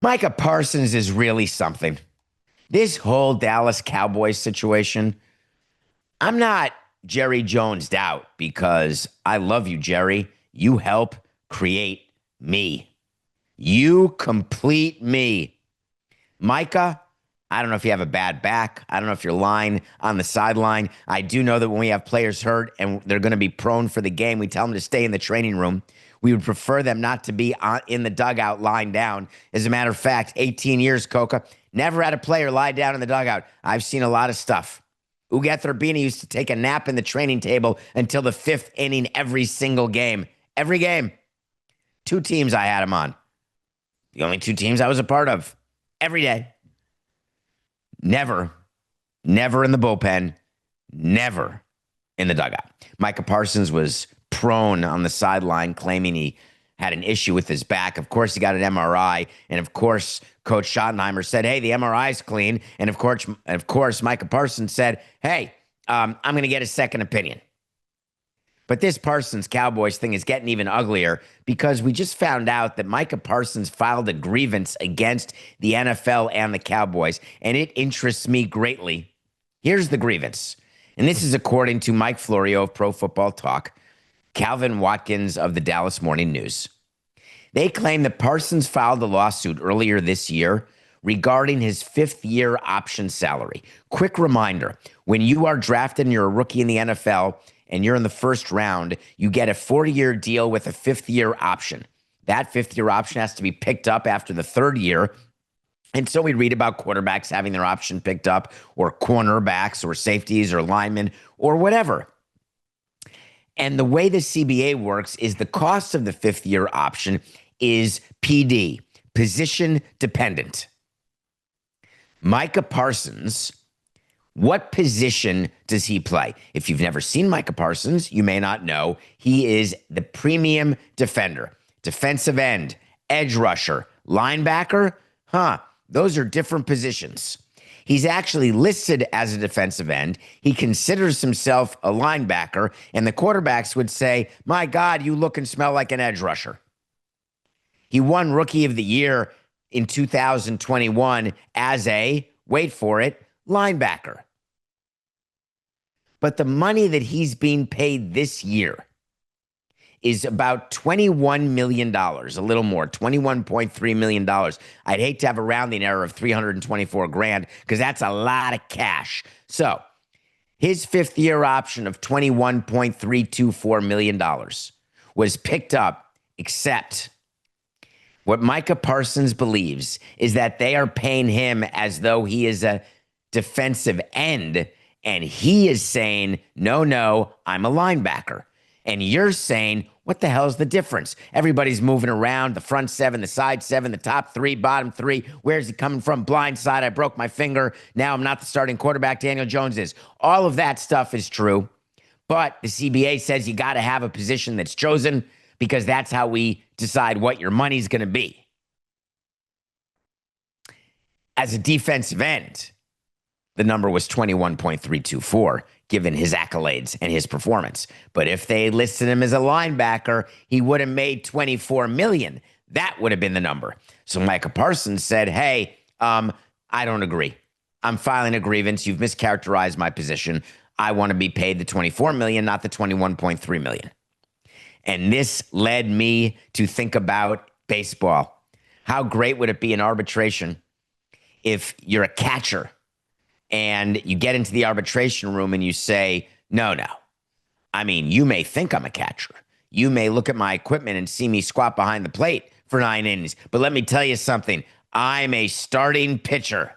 Micah Parsons is really something. This whole Dallas Cowboys situation, I'm not Jerry Jonesed out because I love you, Jerry. You help create me. You complete me. Micah, I don't know if you have a bad back. I don't know if you're lying on the sideline. I do know that when we have players hurt and they're going to be prone for the game, we tell them to stay in the training room. We would prefer them not to be in the dugout lying down. As a matter of fact, 18 years, Coca, never had a player lie down in the dugout. I've seen a lot of stuff. Ugat Urbina used to take a nap in the training table until the fifth inning every single game. Every game. Two teams I had him on. The only two teams I was a part of. Every day. Never, never in the bullpen, never in the dugout. Micah Parsons was prone on the sideline, claiming he had an issue with his back. Of course, he got an MRI, and of course, Coach Schottenheimer said, "Hey, the MRI is clean." And of course, Micah Parsons said, "Hey, I'm going to get a second opinion." But this Parsons Cowboys thing is getting even uglier because we just found out that Micah Parsons filed a grievance against the NFL and the Cowboys, and it interests me greatly. Here's the grievance, and this is according to Mike Florio of Pro Football Talk, Calvin Watkins of the Dallas Morning News. They claim that Parsons filed a lawsuit earlier this year regarding his fifth-year option salary. Quick reminder, when you are drafted and you're a rookie in the NFL, and you're in the first round, you get a 4-year deal with a fifth-year option. That fifth-year option has to be picked up after the third year. And so we read about quarterbacks having their option picked up, or cornerbacks, or safeties, or linemen, or whatever. And the way the CBA works is the cost of the fifth-year option is PD, position dependent. Micah Parsons, what position does he play? If you've never seen Micah Parsons, you may not know. He is the premium defender, defensive end, edge rusher, linebacker. Those are different positions. He's actually listed as a defensive end. He considers himself a linebacker, and the quarterbacks would say, "My God, you look and smell like an edge rusher." He won Rookie of the Year in 2021 as a, wait for it, linebacker. But the money that he's being paid this year is about $21 million, a little more, $21.3 million. I'd hate to have a rounding error of 324 grand because that's a lot of cash. So his fifth year option of $21.324 million was picked up, except what Micah Parsons believes is that they are paying him as though he is a defensive end, and he is saying, no, I'm a linebacker. And you're saying, what the hell is the difference? Everybody's moving around, the front seven, the side seven, the top three, bottom three. Where's he coming from? Blind side, I broke my finger. Now I'm not the starting quarterback, Daniel Jones is. All of that stuff is true. But the CBA says you got to have a position that's chosen because that's how we decide what your money's going to be. As a defensive end, the number was 21.324, given his accolades and his performance. But if they listed him as a linebacker, he would have made $24 million. That would have been the number. So Micah Parsons said, hey, I don't agree. I'm filing a grievance. You've mischaracterized my position. I want to be paid the $24 million, not the $21.3 million. And this led me to think about baseball. How great would it be in arbitration if you're a catcher and you get into the arbitration room and you say, no. I mean, you may think I'm a catcher. You may look at my equipment and see me squat behind the plate for 9 innings. But let me tell you something. I'm a starting pitcher.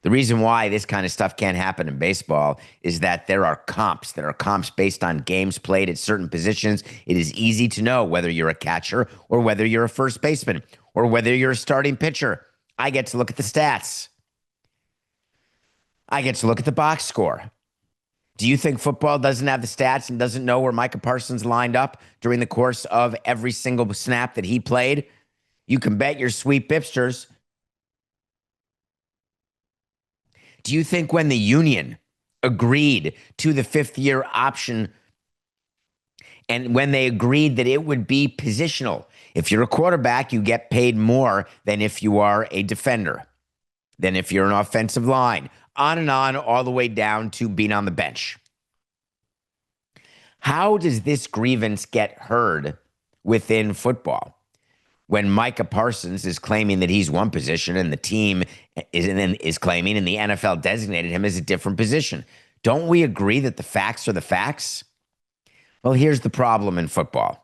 The reason why this kind of stuff can't happen in baseball is that there are comps. There are comps based on games played at certain positions. It is easy to know whether you're a catcher or whether you're a first baseman or whether you're a starting pitcher. I get to look at the stats. I get to look at the box score. Do you think football doesn't have the stats and doesn't know where Micah Parsons lined up during the course of every single snap that he played? You can bet your sweet bipsters. Do you think when the union agreed to the fifth-year option And when they agreed that it would be positional, if you're a quarterback, you get paid more than if you are a defender, than if you're an offensive line, on and on, all the way down to being on the bench. How does this grievance get heard within football when Micah Parsons is claiming that he's one position and the team is claiming and the NFL designated him as a different position? Don't we agree that the facts are the facts? Well, here's the problem in football.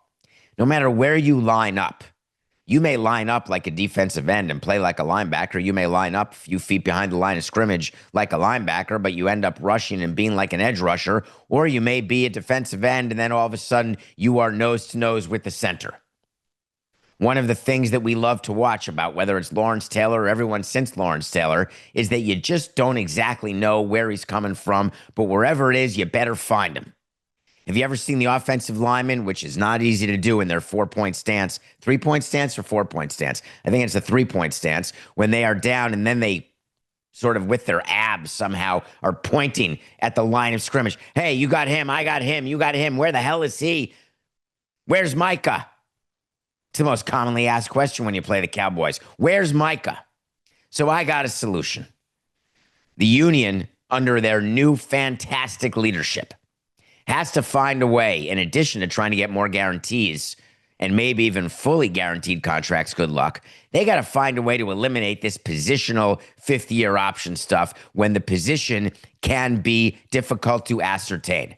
No matter where you line up, you may line up like a defensive end and play like a linebacker. You may line up a few feet behind the line of scrimmage like a linebacker, but you end up rushing and being like an edge rusher. Or you may be a defensive end and then all of a sudden you are nose to nose with the center. One of the things that we love to watch about whether it's Lawrence Taylor or everyone since Lawrence Taylor is that you just don't exactly know where he's coming from, but wherever it is, you better find him. Have you ever seen the offensive lineman, which is not easy to do in their 4-point stance, 3-point stance or 4-point stance? I think it's a 3-point stance when they are down and then they sort of with their abs somehow are pointing at the line of scrimmage. Hey, you got him. I got him. You got him. Where the hell is he? Where's Micah? It's the most commonly asked question when you play the Cowboys. Where's Micah? So I got a solution. The union, under their new fantastic leadership, has to find a way, in addition to trying to get more guarantees and maybe even fully guaranteed contracts, good luck, they got to find a way to eliminate this positional fifth-year option stuff when the position can be difficult to ascertain.